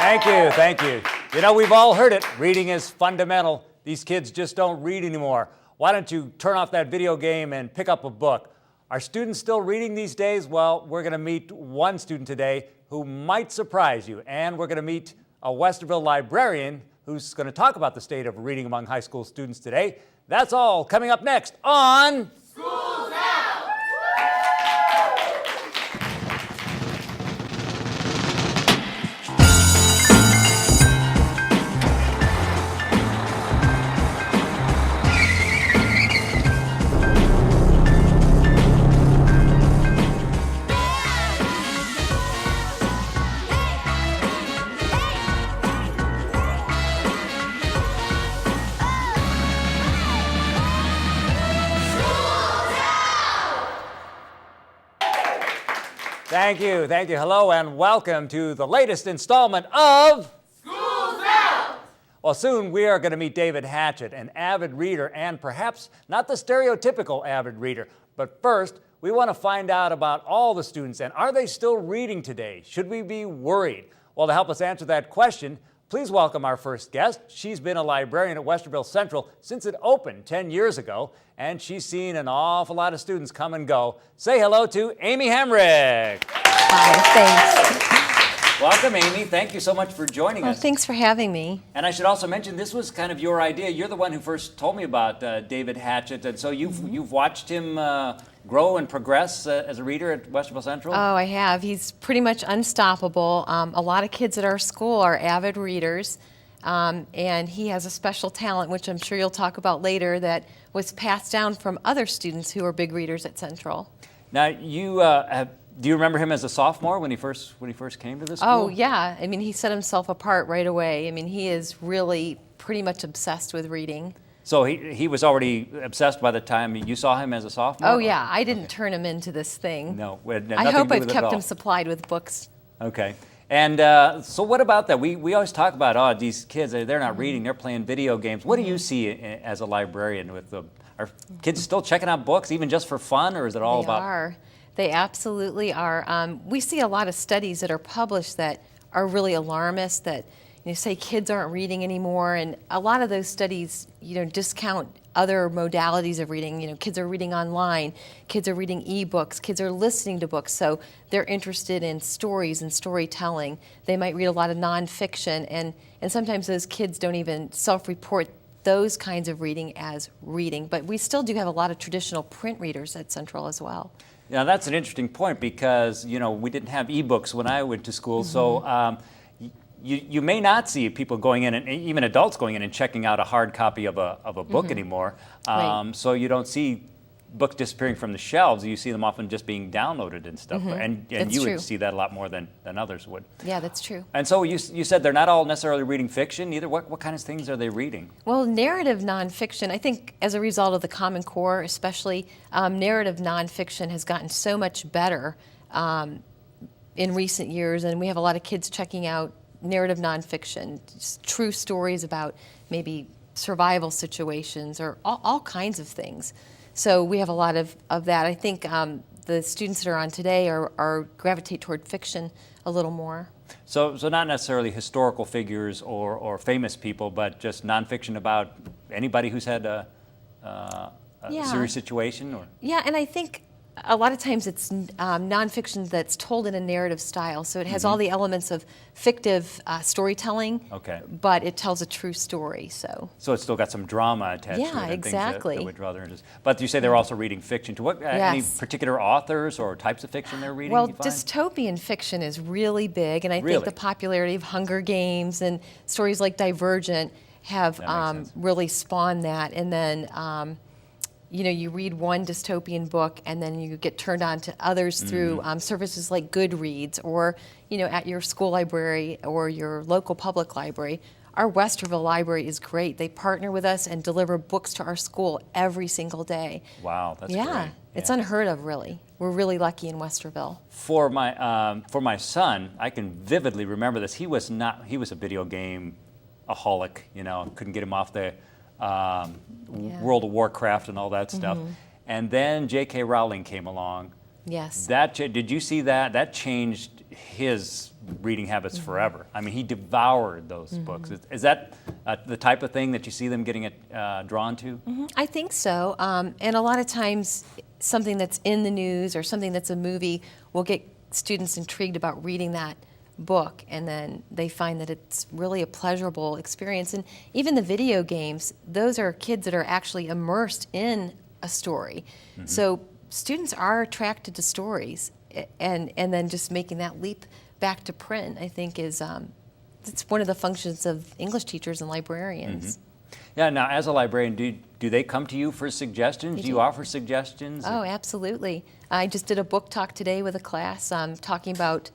Thank you, thank you. You know, we've all heard it. Reading is fundamental. These kids just don't read anymore. Why don't you turn off that video game and pick up a book? Are students still reading these days? Well, we're going to meet one student today who might surprise you. And we're going to meet a Westerville librarian who's going to talk about the state of reading among high school students today. That's all coming up next on School's Out! Thank you, thank you. Hello and welcome to the latest installment of School's Out! Well, soon we are going to meet David Hatchett, an avid reader and perhaps not the stereotypical avid reader. But first, we want to find out about all the students and are they still reading today? Should we be worried? Well, to help us answer that question, please welcome our first guest. She's been a librarian at Westerville Central since it opened 10 years ago, and she's seen an awful lot of students come and go. Say hello to Amy Hemrick. Hi, thanks. Welcome, Amy. Thank you so much for joining us. Thanks for having me. And I should also mention, this was kind of your idea. You're the one who first told me about David Hatchett, and so you've watched him grow and progress as a reader at Westerville Central? Oh, I have. He's pretty much unstoppable. A lot of kids at our school are avid readers, and he has a special talent, which I'm sure you'll talk about later, that was passed down from other students who are big readers at Central. Now, do you remember him as a sophomore when he first came to this school? Oh, yeah. I mean, he set himself apart right away. I mean, he is really pretty much obsessed with reading. So he was already obsessed by the time you saw him as a sophomore? Oh, yeah. I didn't turn him into this thing. No, it had I nothing hope to do I've with it at kept all. him supplied with books. Okay. And so what about that? We always talk about, oh, these kids, they're not reading, they're playing video games. What do you see as a librarian with them? Are kids still checking out books, even just for fun, or is it all about... They are. They absolutely are. We see a lot of studies that are published that are really alarmist, that say kids aren't reading anymore, and a lot of those studies discount other modalities of reading. Kids are reading online, kids are reading ebooks, kids are listening to books, so they're interested in stories and storytelling. They might read a lot of nonfiction, and sometimes those kids don't even self-report those kinds of reading as reading, but we still do have a lot of traditional print readers at Central as well. Yeah, that's an interesting point because, we didn't have ebooks when I went to school, so you may not see people going in, and even adults going in and checking out a hard copy of a book anymore. Right. So you don't see books disappearing from the shelves. You see them often just being downloaded and stuff. And you true. would see that a lot more than others would. Yeah, that's true. And so you said they're not all necessarily reading fiction either. What kind of things are they reading? Well, narrative nonfiction, I think as a result of the Common Core especially, narrative nonfiction has gotten so much better in recent years, and we have a lot of kids checking out narrative nonfiction, just true stories about maybe survival situations or all kinds of things. So we have a lot of that. I think the students that are on today are gravitate toward fiction a little more. So not necessarily historical figures or famous people, but just nonfiction about anybody who's had a serious situation? Or? Yeah, and I think a lot of times it's nonfiction that's told in a narrative style. So it has all the elements of fictive storytelling, but it tells a true story. So it's still got some drama attached to it. Yeah, And exactly. things that would draw their interest. But you say they're also reading fiction. To what any particular authors or types of fiction they're reading? Well, you find? dystopian fiction is really big, and I Really? think the popularity of Hunger Games and stories like Divergent have really spawned that. And then you read one dystopian book and then you get turned on to others through services like Goodreads or, at your school library or your local public library. Our Westerville library is great. They partner with us and deliver books to our school every single day. Wow, that's great. It's unheard of, really. We're really lucky in Westerville. For my son, I can vividly remember this. He was a video game aholic, couldn't get him off the World of Warcraft and all that stuff. And then J.K. Rowling came along Yes. Did you see that? That changed his reading habits forever. I mean, he devoured those books. Is that the type of thing that you see them getting drawn to? I think so. And a lot of times, something that's in the news or something that's a movie will get students intrigued about reading that book, and then they find that it's really a pleasurable experience. And even the video games, those are kids that are actually immersed in a story. So students are attracted to stories, and then just making that leap back to print, I think, is it's one of the functions of English teachers and librarians. Yeah. Now, as a librarian, do they come to you for suggestions? Do you offer suggestions? Oh, absolutely. I just did a book talk today with a class talking about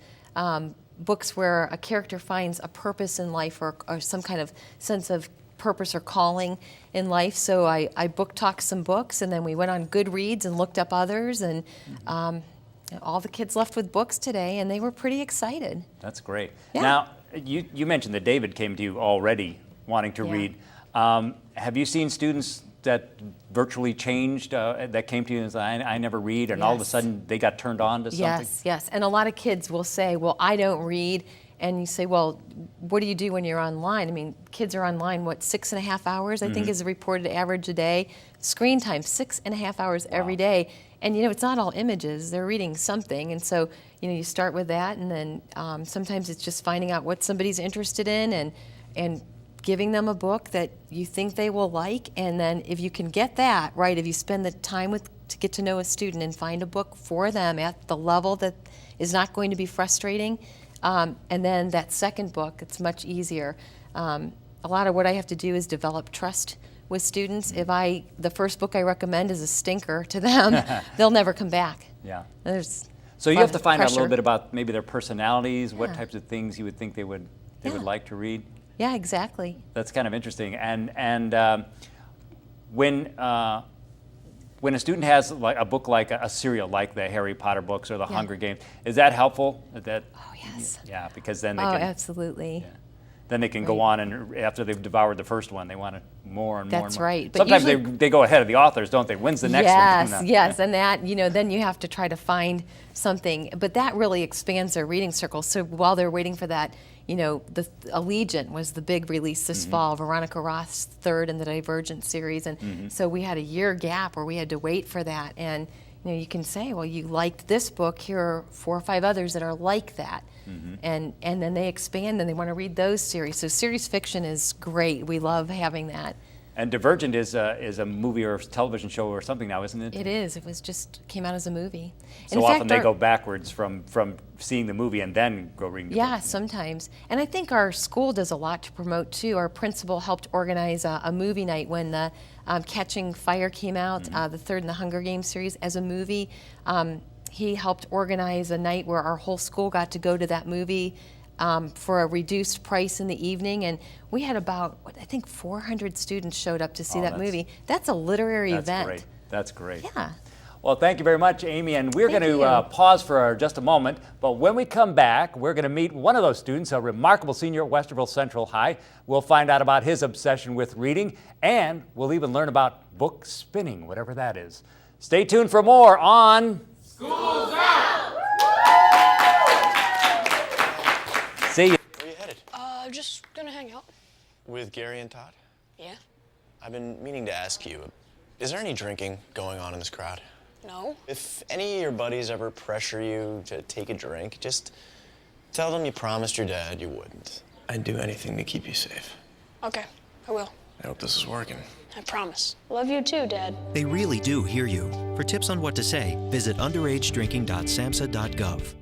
books where a character finds a purpose in life, or some kind of sense of purpose or calling in life. So I book talked some books, and then we went on Goodreads and looked up others, and all the kids left with books today, and they were pretty excited. That's great. Yeah. Now, you mentioned that David came to you already wanting to read. Have you seen students that virtually changed, that came to you and said, I never read, and all of a sudden they got turned on to something? Yes. And a lot of kids will say, well, I don't read. And you say, well, what do you do when you're online? I mean, kids are online, 6.5 hours, I think is the reported average a day. Screen time, 6.5 hours every day. And, it's not all images. They're reading something. And so, you start with that, and then sometimes it's just finding out what somebody's interested in and giving them a book that you think they will like. And then if you can get that, right, if you spend the time to get to know a student and find a book for them at the level that is not going to be frustrating, and then that second book, it's much easier. A lot of what I have to do is develop trust with students. If the first book I recommend is a stinker to them, they'll never come back. Yeah. So you have to find out a little bit about maybe their personalities, what types of things you would think they would like to read. Yeah, exactly. That's kind of interesting. And when a student has like a book like a serial, like the Harry Potter books or the Hunger Games, is that helpful? Oh, yes. Yeah, because then they Oh, can. absolutely. Yeah. Then they can go on, and after they've devoured the first one, they want it more and more. That's and more. right. But Sometimes usually, they go ahead of the authors, don't they? When's the next one? Yes, and that, then you have to try to find something. But that really expands their reading circle. So while they're waiting for that, the Allegiant was the big release this fall, Veronica Roth's third in the Divergent series. And so we had a year gap where we had to wait for that. And you can say, well, you liked this book, here are 4 or 5 others that are like that. And then they expand and they want to read those series. So series fiction is great. We love having that. And Divergent is a movie or television show or something now, isn't it? It is. It was came out as a movie. So in often fact, they go backwards from seeing the movie and then go reading the book. Yeah, sometimes. And I think our school does a lot to promote too. Our principal helped organize a movie night when the Catching Fire came out, the third in the Hunger Games series, as a movie. He helped organize a night where our whole school got to go to that movie for a reduced price in the evening, and we had about, I think 400 students showed up to see that movie. That's a literary event. Great. That's great. Yeah. Well, thank you very much, Amy, and we're going to pause for just a moment, but when we come back, we're going to meet one of those students, a remarkable senior at Westerville Central High. We'll find out about his obsession with reading, and we'll even learn about book spinning, whatever that is. Stay tuned for more on School's Out! See you. Where are you headed? Just gonna hang out. With Gary and Todd? Yeah? I've been meaning to ask you, is there any drinking going on in this crowd? No? If any of your buddies ever pressure you to take a drink, just tell them you promised your dad you wouldn't. I'd do anything to keep you safe. Okay, I will. I hope this is working. I promise. Love you too, Dad. They really do hear you. For tips on what to say, visit underagedrinking.samhsa.gov.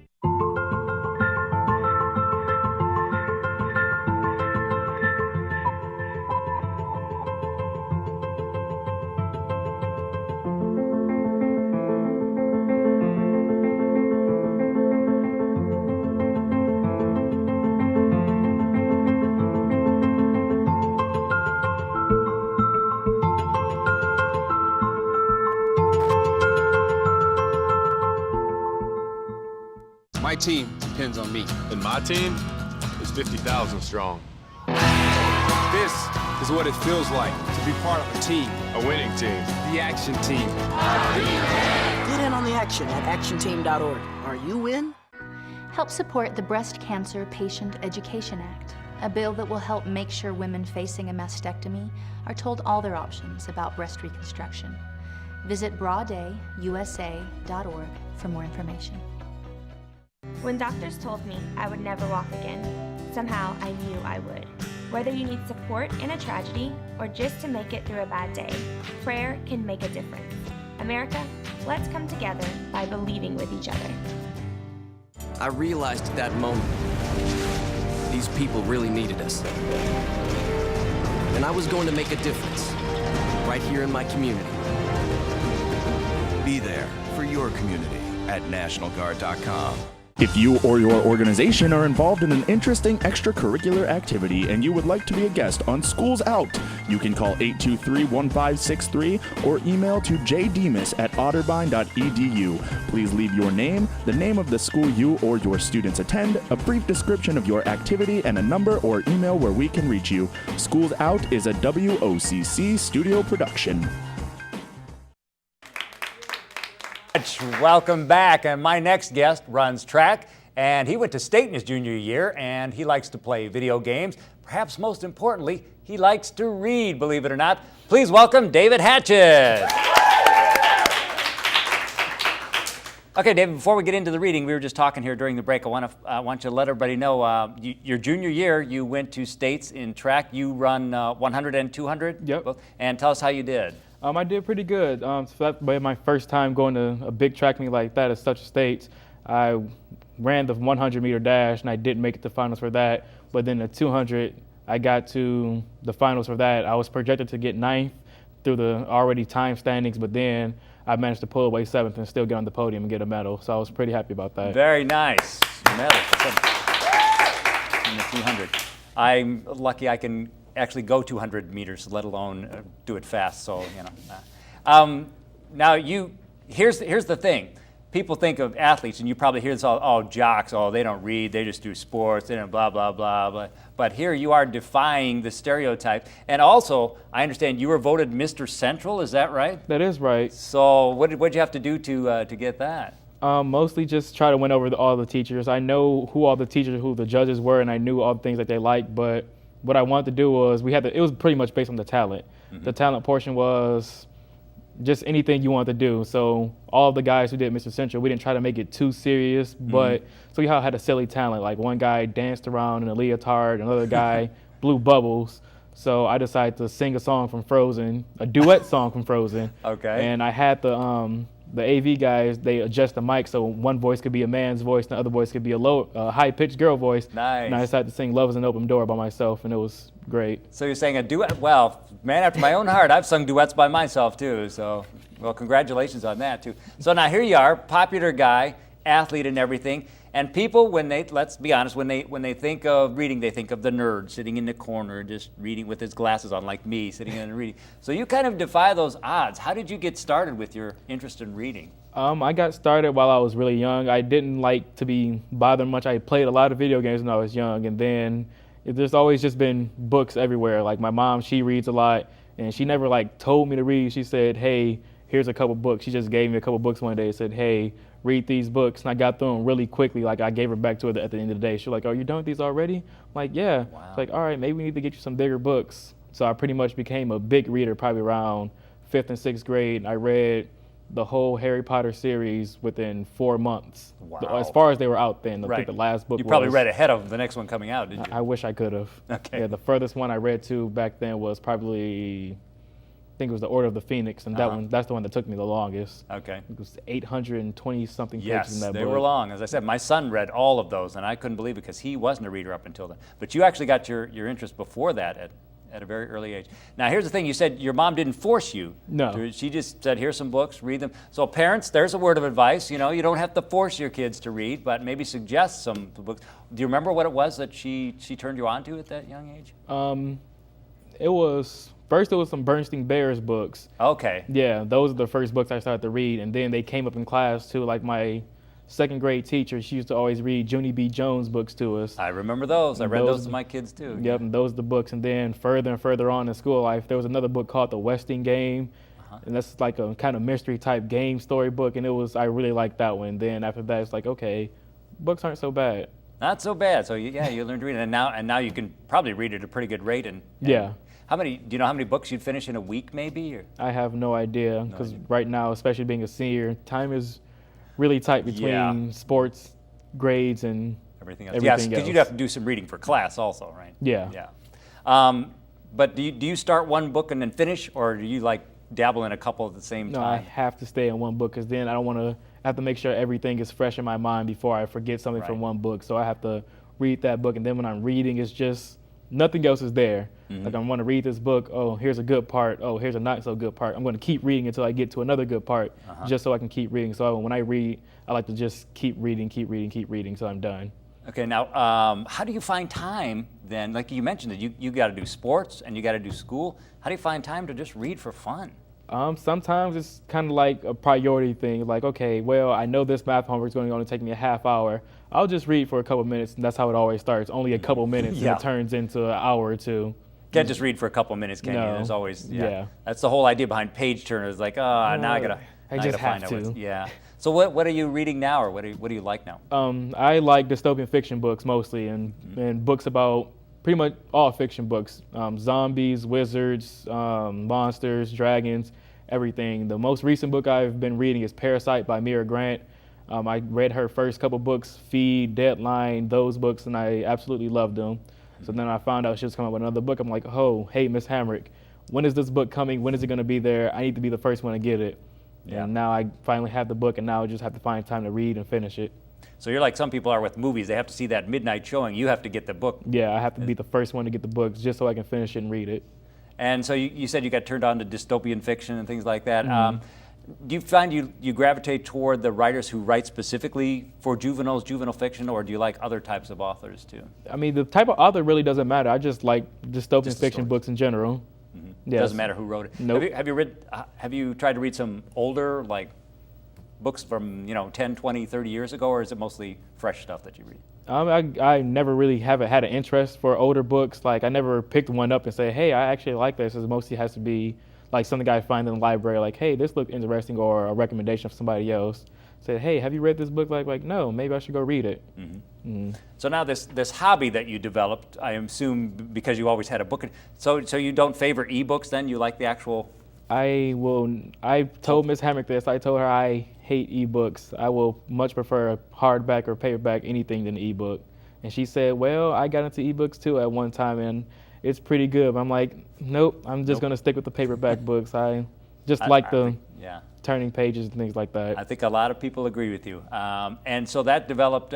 My team depends on me. And my team is 50,000 strong. This is what it feels like to be part of a team. A winning team. The Action Team. Get in on the action at actionteam.org. Are you in? Help support the Breast Cancer Patient Education Act, a bill that will help make sure women facing a mastectomy are told all their options about breast reconstruction. Visit broaddayusa.org for more information. When doctors told me I would never walk again, somehow I knew I would. Whether you need support in a tragedy or just to make it through a bad day, prayer can make a difference. America, let's come together by believing with each other. I realized at that moment, these people really needed us. And I was going to make a difference, right here in my community. Be there for your community at NationalGuard.com. If you or your organization are involved in an interesting extracurricular activity and you would like to be a guest on Schools Out, you can call 823-1563 or email to jdemas@otterbein.edu. Please leave your name, the name of the school you or your students attend, a brief description of your activity, and a number or email where we can reach you. Schools Out is a WOCC studio production. Welcome back, and my next guest runs track, and he went to state in his junior year, and he likes to play video games. Perhaps most importantly, he likes to read, believe it or not. Please welcome David Hatchett. Okay, David, before we get into the reading, we were just talking here during the break. I want you to let everybody know, your junior year, you went to states in track. You run 100 and 200? Yep. And tell us how you did. I did pretty good. So that was my first time going to a big track meet like that at such states. I ran the 100-meter dash, and I didn't make it to finals for that. But then the 200, I got to the finals for that. I was projected to get 9th through the already time standings, but then I managed to pull away 7th and still get on the podium and get a medal. So I was pretty happy about that. Very nice. Medal in the 200. I'm lucky I can actually go 200 meters, let alone do it fast. So now here's the thing. People think of athletes, and you probably hear this all: oh, jocks, oh, they don't read, they just do sports, they don't blah blah blah. But here you are defying the stereotype. And also, I understand you were voted Mr. Central. Is that right? That is right. So what did you have to do to get that? Mostly just try to win over all the teachers. I know who all the teachers, who the judges were, and I knew all the things that they liked, but what I wanted to do was, it was pretty much based on the talent. Mm-hmm. The talent portion was just anything you wanted to do. So all of the guys who did Mr. Central, we didn't try to make it too serious, but so we all had a silly talent. Like one guy danced around in a leotard, another guy blew bubbles. So I decided to sing a song from Frozen, a duet song from Frozen. Okay. And I had the AV guys, they adjust the mic so one voice could be a man's voice and the other voice could be a low, high-pitched girl voice. Nice. And I decided to sing Love is an Open Door by myself, and it was great. So you're saying a duet? Well, man after my own heart. I've sung duets by myself too, so well, congratulations on that too. So now here you are, popular guy, athlete and everything, and people, let's be honest, when they think of reading, they think of the nerd sitting in the corner just reading with his glasses on, like me, sitting in and reading. So you kind of defy those odds. How did you get started with your interest in reading? I got started while I was really young. I didn't like to be bothered much. I played a lot of video games when I was young, and then there's always just been books everywhere. Like my mom, she reads a lot, and she never told me to read. She said, hey, here's a couple books. She just gave me a couple books one day and said, hey, read these books. And I got through them really quickly. Like I gave her back to her at the end of the day. She was like, oh, you're done with these already? I'm like, yeah. Wow. It's like, all right, maybe we need to get you some bigger books. So I pretty much became a big reader probably around 5th and 6th grade. I read the whole Harry Potter series within 4 months. Wow. As far as they were out then. I think the last book You probably read ahead of the next one coming out, did you? I wish I could have. Okay. Yeah, the furthest one I read to back then was probably, I think it was the Order of the Phoenix, and that's the one that took me the longest. Okay. It was 820 something pages in that book. Yes, they were long. As I said, my son read all of those, and I couldn't believe it because he wasn't a reader up until then. But you actually got your interest before that at a very early age. Now, here's the thing. You said your mom didn't force you. No. She just said, here's some books, read them. So parents, there's a word of advice. You don't have to force your kids to read, but maybe suggest some books. Do you remember what it was that she turned you on to at that young age? First it was some Bernstein Bears books. Okay. Yeah, those are the first books I started to read, and then they came up in class too. Like my second grade teacher, she used to always read Junie B. Jones books to us. I remember those. I read those to my kids too. Yep, and those are the books. And then further and further on in school life, there was another book called The Westing Game. And that's like a kind of mystery type game story book. And I really liked that one. Then after that, it's like, okay, books aren't so bad. Not so bad. So you learned to read it. And now you can probably read at a pretty good rate. And yeah. Do you know how many books you'd finish in a week maybe? Or? I have no idea. Because right now, especially being a senior, time is really tight between sports, grades, and everything else. Yes, because you'd have to do some reading for class also, right? Yeah. Yeah. But do you start one book and then finish, or do you like dabble in a couple at the same time? No, I have to stay in one book because then I don't want to have to make sure everything is fresh in my mind before I forget something from one book. So I have to read that book, and then when I'm reading, it's just nothing else is there. Like I want to read this book. Oh, here's a good part. Oh, here's a not so good part. I'm going to keep reading until I get to another good part, just so I can keep reading. So when I read, I like to just keep reading so I'm done. Okay, now how do you find time then? Like you mentioned that you got to do sports and you got to do school. How do you find time to just read for fun? Sometimes it's kind of like a priority thing. Like, okay, well, I know this math homework is going to only take me a half hour. I'll just read for a couple minutes, and that's how it always starts. Only a couple minutes, and it turns into an hour or two. Can't just read for a couple minutes, can you? There's always, That's the whole idea behind page turners. Like, now I gotta find out. Yeah. So what are you reading now, or what do you like now? I like dystopian fiction books mostly, and books about pretty much all fiction books. Zombies, wizards, monsters, dragons, everything. The most recent book I've been reading is Parasite by Mira Grant. I read her first couple books, Feed, Deadline, those books, and I absolutely loved them. So then I found out she was coming up with another book. I'm like, oh, hey, Miss Hamrick, when is this book coming? When is it going to be there? I need to be the first one to get it. Yeah. And now I finally have the book, and now I just have to find time to read and finish it. So you're like some people are with movies. They have to see that midnight showing. You have to get the book. Yeah, I have to be the first one to get the books just so I can finish it and read it. And so you said you got turned on to dystopian fiction and things like that. Do you find you gravitate toward the writers who write specifically for juvenile fiction, or do you like other types of authors too? I mean, the type of author really doesn't matter. I just like dystopian fiction books in general. Yes. Doesn't matter who wrote it. Nope. Have you tried to read some older books from 10, 20, 30 years ago, or is it mostly fresh stuff that you read? I never really haven't had an interest for older books. Like I never picked one up and say, hey, I actually like this. It mostly has to be like something I find in the library, like, hey, this looked interesting, or a recommendation from somebody else. Say, hey, have you read this book? Like, no, maybe I should go read it. So now this hobby that you developed, I assume because you always had a book. So you don't favor ebooks then? You like the actual? I told Ms. Hamrick this. I told her I hate ebooks. I will much prefer a hardback or paperback anything than an ebook. And she said, well, I got into ebooks too at one time, and it's pretty good. I'm like, nope, I'm just going to stick with the paperback books. I just like the turning pages and things like that. I think a lot of people agree with you. And so that developed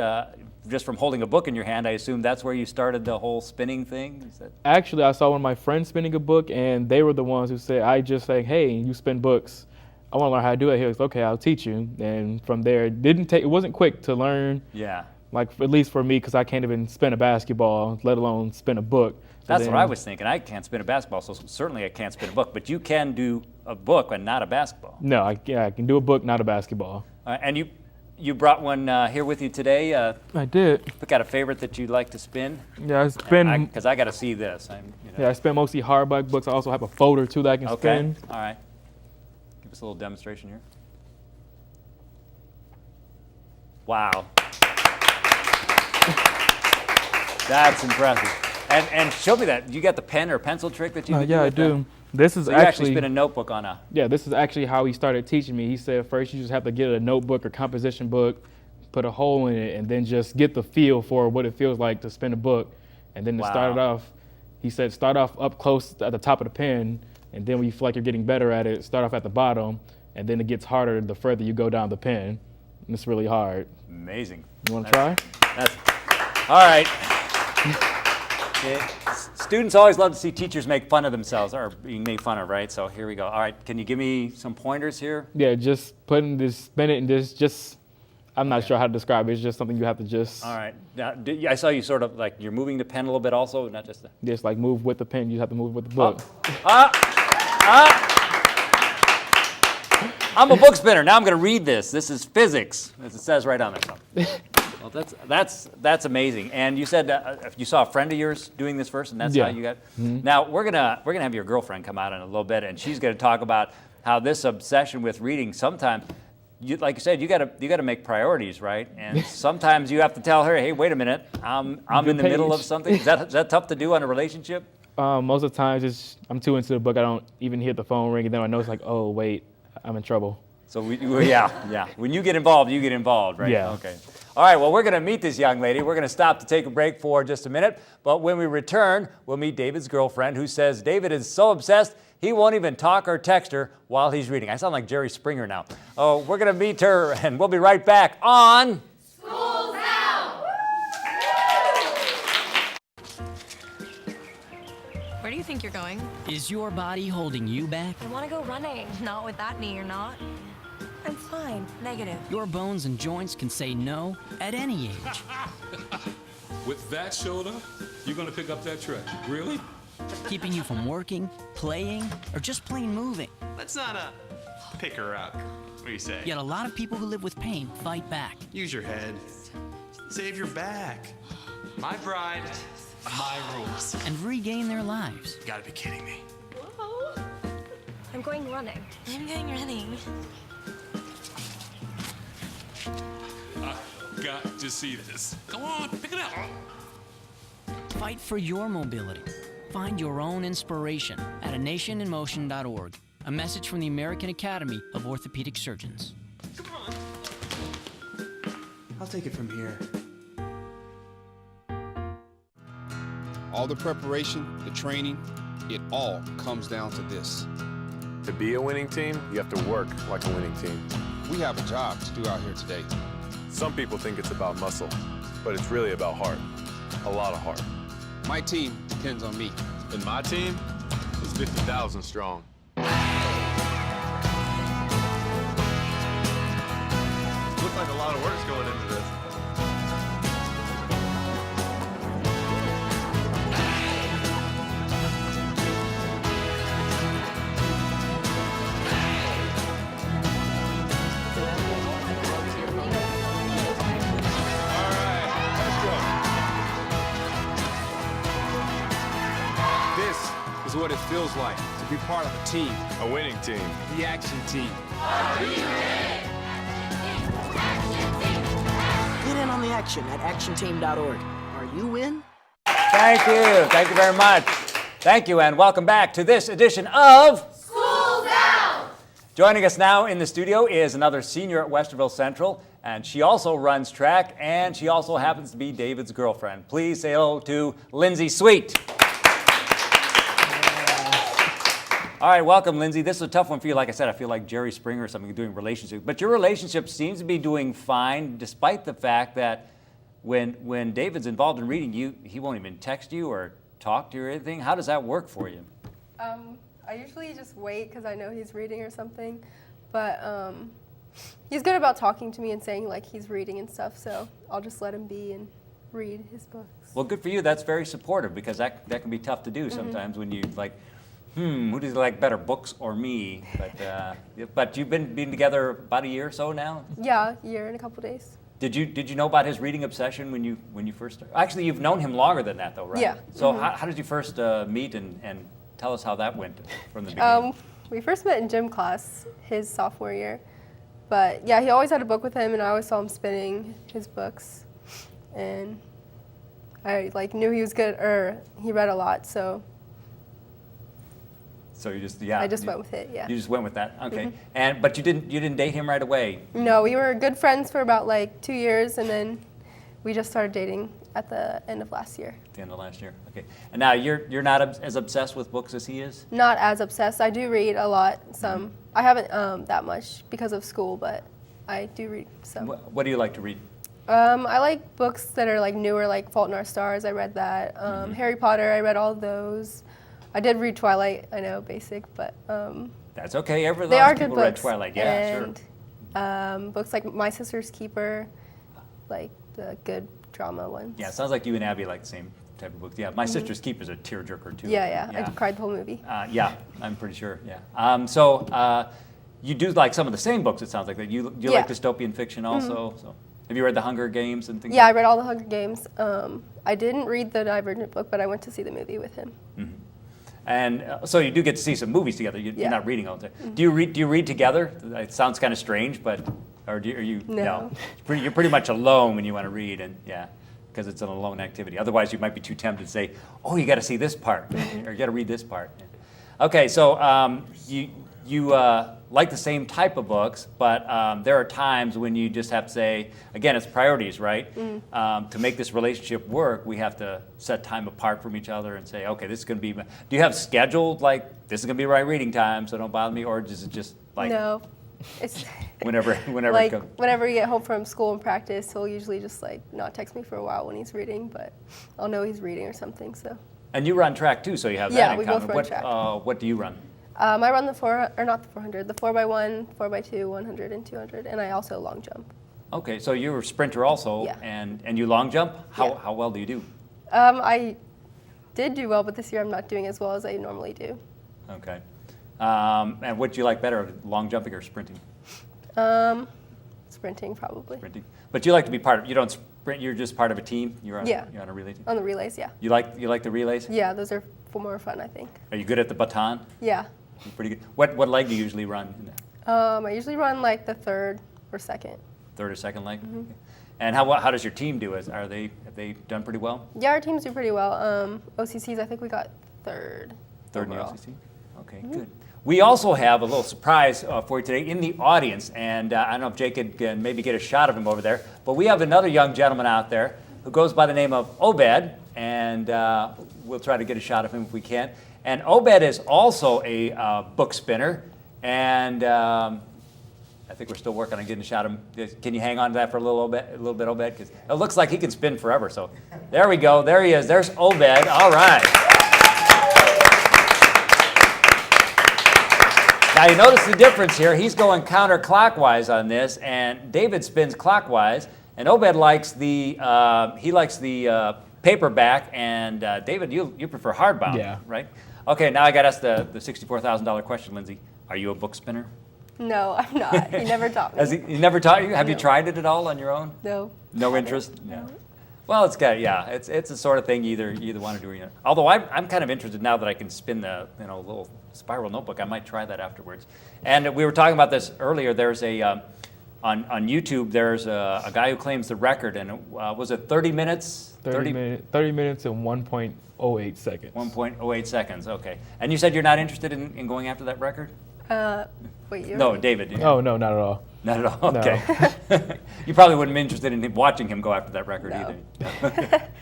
just from holding a book in your hand. I assume that's where you started the whole spinning thing? Actually, I saw one of my friends spinning a book, and they were the ones who said, I just say, hey, you spin books. I want to learn how to do it. He was okay, I'll teach you. And from there, it wasn't quick to learn. Yeah. Like, at least for me, because I can't even spin a basketball, let alone spin a book. That's what I was thinking. I can't spin a basketball, so certainly I can't spin a book. But you can do a book and not a basketball. No, I can do a book, not a basketball. And you brought one here with you today. I did. Pick out a favorite that you'd like to spin. Yeah, I spin. Because I got to see this. Yeah, I spin mostly hardback books. I also have a folder too that I can spin. All right. Give us a little demonstration here. Wow. That's impressive. And show me that. You got the pen or pencil trick that you do? Yeah, I do. This is so you actually spin a notebook on a... Yeah, this is actually how he started teaching me. He said first you just have to get a notebook or composition book, put a hole in it, and then just get the feel for what it feels like to spin a book. And then to start it off, he said start off up close at the top of the pen, and then when you feel like you're getting better at it, start off at the bottom, and then it gets harder the further you go down the pen. And it's really hard. Amazing. You want to try? All right. Students always love to see teachers make fun of themselves or being made fun of, right? So here we go. All right, can you give me some pointers here? Yeah, just spin it and just I'm not sure how to describe it. It's just something you have to just... All right. Now, I saw you sort of like, you're moving the pen a little bit also, not just... Just like move with the pen, you have to move with the book. I'm a book spinner. Now I'm going to read this. This is physics, as it says right on there. Well, that's amazing. And you said you saw a friend of yours doing this first, and that's how you got. Now we're gonna have your girlfriend come out in a little bit, and she's going to talk about how this obsession with reading sometimes. Like you said, you got to make priorities, right? And sometimes you have to tell her, "Hey, wait a minute, I'm in the middle of something." Is that tough to do on a relationship? Most of the times, I'm too into the book. I don't even hear the phone ring, and then I know it's like, oh wait, I'm in trouble. So yeah. When you get involved, right? Yeah. Okay. All right. Well, we're going to meet this young lady. We're going to stop to take a break for just a minute. But when we return, we'll meet David's girlfriend, who says David is so obsessed he won't even talk or text her while he's reading. I sound like Jerry Springer now. Oh, we're going to meet her, and we'll be right back on School's Out! Where do you think you're going? Is your body holding you back? I want to go running. Not with that knee, you're not. I'm fine. Negative. Your bones and joints can say no at any age. With that shoulder, you're gonna pick up that trash. Really? Keeping you from working, playing, or just plain moving. Let's not pick her up. What do you say? Yet a lot of people who live with pain fight back. Use your head. Save your back. My bride, my rules. And regain their lives. You gotta be kidding me. Whoa. I'm going running. I'm going running. I got to see this. Come on, pick it up. Fight for your mobility. Find your own inspiration at anationinmotion.org. A message from the American Academy of Orthopedic Surgeons. Come on. I'll take it from here. All the preparation, the training, it all comes down to this. To be a winning team, you have to work like a winning team. We have a job to do out here today. Some people think it's about muscle, but it's really about heart. A lot of heart. My team depends on me. And my team is 50,000 strong. Looks like a lot of work's going into this. What it feels like to be part of a team. A winning team. The action team. Get in on the action at actionteam.org. Are you in? Thank you. Thank you very much. Thank you, and welcome back to this edition of School's Out! Joining us now in the studio is another senior at Westerville Central, and she also runs track, and she also happens to be David's girlfriend. Please say hello to Lindsay Sweet. All right, welcome, Lindsay. This is a tough one for you. Like I said, I feel like Jerry Springer or something doing relationships. But your relationship seems to be doing fine, despite the fact that when David's involved in reading, he won't even text you or talk to you or anything. How does that work for you? I usually just wait because I know he's reading or something. But he's good about talking to me and saying like he's reading and stuff. So I'll just let him be and read his books. Well, good for you. That's very supportive because that can be tough to do sometimes when you like. Who does like better, books or me? But you've been together about a year or so now? Yeah, a year and a couple days. Did you know about his reading obsession when you first started? Actually, you've known him longer than that, though, right? Yeah. So how did you first meet and tell us how that went from the beginning? We first met in gym class his sophomore year, but yeah, he always had a book with him, and I always saw him spinning his books, and I like knew he was good or he read a lot, so. So you just I just went with it, yeah. You just went with that, okay. But you didn't date him right away. No, we were good friends for about like 2 years, and then we just started dating at the end of last year. At the end of last year, okay. And now you're not as obsessed with books as he is? Not as obsessed. I do read a lot. Some I haven't that much because of school, but I do read some. What do you like to read? I like books that are like newer, like Fault in Our Stars. I read that. Harry Potter. I read all of those. I did read Twilight. I know, basic, but that's okay. They are good people books. read Twilight. Yeah, and, books like My Sister's Keeper, like the good drama ones. Yeah, it sounds like you and Abby like the same type of books. Yeah, My Sister's Keeper's a tearjerker too. Yeah. I cried the whole movie. Yeah, I'm pretty sure. Yeah. So you do like some of the same books, it sounds like. That you Yeah. like dystopian fiction also? So, have you read The Hunger Games and things Yeah, I like that? read all the Hunger Games. I didn't read the Divergent book, but I went to see the movie with him. And so you do get to see some movies together. You're not reading all the time. Do you read together? It sounds kind of strange, but are you? No. You're pretty much alone when you want to read, and because it's an alone activity. Otherwise, you might be too tempted to say, "Oh, you got to see this part," or "You got to read this part." Okay, so you like the same type of books, but there are times when you just have to say, again, it's priorities, right? To make this relationship work, we have to set time apart from each other and say, okay, this is going to be. Do you have scheduled like this is going to be my reading time, so don't bother me, or is it just like No, it's whenever like it comes? whenever we get home from school and practice, he'll usually just like not text me for a while when he's reading, but I'll know he's reading or something. So. And you run track too, so you have Yeah, that in we common. both run track. What do you run? I run the 400, the 4x1, 4x2, 100, and 200, and I also long jump. Okay, so you're a sprinter also, Yeah. and you long jump. How well do you do? I did do well, but this year I'm not doing as well as I normally do. Okay. And what do you like better, long jumping or sprinting? Sprinting probably. Sprinting. But you like to be part of. You don't sprint. You're just part of a team. You're on a relay team. On the relays, yeah. You like the relays? Yeah, those are more fun, I think. Are you good at the baton? Yeah. You're pretty good. What leg do you usually run in there? I usually run like the third or second. Third or second leg. Okay. And how does your team do? Have they done pretty well? Yeah, our teams do pretty well. OCCs, I think we got third. Third overall. in the OCC. Okay, good. We also have a little surprise for you today in the audience, and I don't know if Jake can maybe get a shot of him over there, but we have another young gentleman out there who goes by the name of Obed, and we'll try to get a shot of him if we can. And Obed is also a book spinner, and I think we're still working on getting a shot of him. Can you hang on to that for a little bit, Obed? Because it looks like he can spin forever. So there we go. There he is. There's Obed. All right. Now you notice the difference here. He's going counterclockwise on this, and David spins clockwise. And Obed likes the paperback, and David, you prefer hardbound, right? Okay, now I got to ask the $64,000 question, Lindsay. Are you a book spinner? No, I'm not. He never taught me. He never taught you? Have you tried it at all on your own? No. No interest? No. Well, it's the sort of thing you either want to do or you don't. Although I'm kind of interested now that I can spin the little spiral notebook. I might try that afterwards. And we were talking about this earlier. There's on YouTube. There's a guy who claims the record, and was it 30 minutes? 30 minutes and 1.08 seconds. 1.08 seconds. Okay. And you said you're not interested in going after that record? Wait, no, David. Oh no, not at all. Not at all. Okay. No. You probably wouldn't be interested in watching him go after that record either.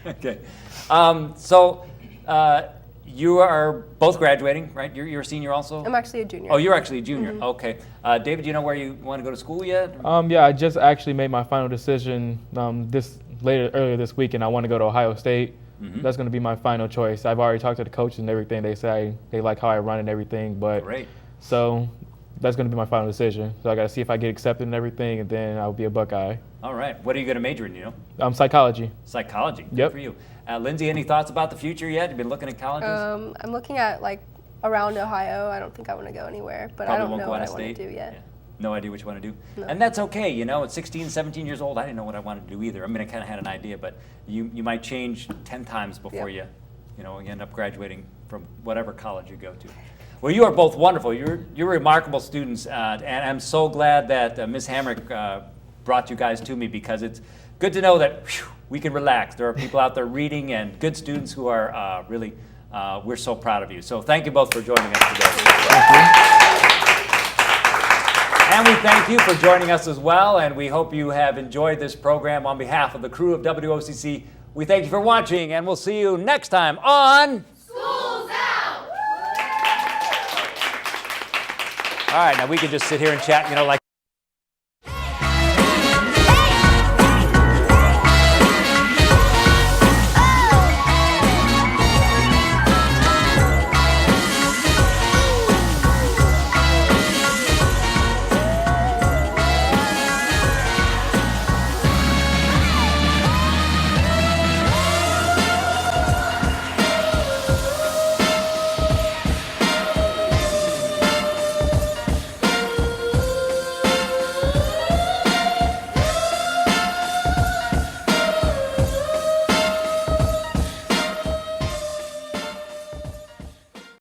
Okay. So you are both graduating, right? You're a senior also? I'm actually a junior. Oh, you're actually a junior. Okay. David, do you know where you want to go to school yet? Yeah, I just actually made my final decision earlier this week, and I want to go to Ohio State. That's going to be my final choice. I've already talked to the coaches and everything. They say they like how I run and everything, but great. So that's going to be my final decision. So I got to see if I get accepted and everything, and then I'll be a Buckeye. All right. What are you going to major in, you know? Psychology. Psychology. Good Yep. for you. Lindsay, any thoughts about the future yet? You've been looking at colleges? I'm looking at like around Ohio. I don't think I want to go anywhere, but I don't know what I want to do yet. Yeah. No idea what you want to do? No. And that's okay, you know. At 16, 17 years old, I didn't know what I wanted to do either. I mean, I kind of had an idea, but you might change 10 times before you end up graduating from whatever college you go to. Well, you are both wonderful. You're remarkable students, and I'm so glad that Ms. Hamrick brought you guys to me, because it's good to know that we can relax. There are people out there reading, and good students who are really, we're so proud of you. So thank you both for joining us today. Thank you. And we thank you for joining us as well, and we hope you have enjoyed this program. On behalf of the crew of WOCC, we thank you for watching, and we'll see you next time on School's Out! All right, now we can just sit here and chat, like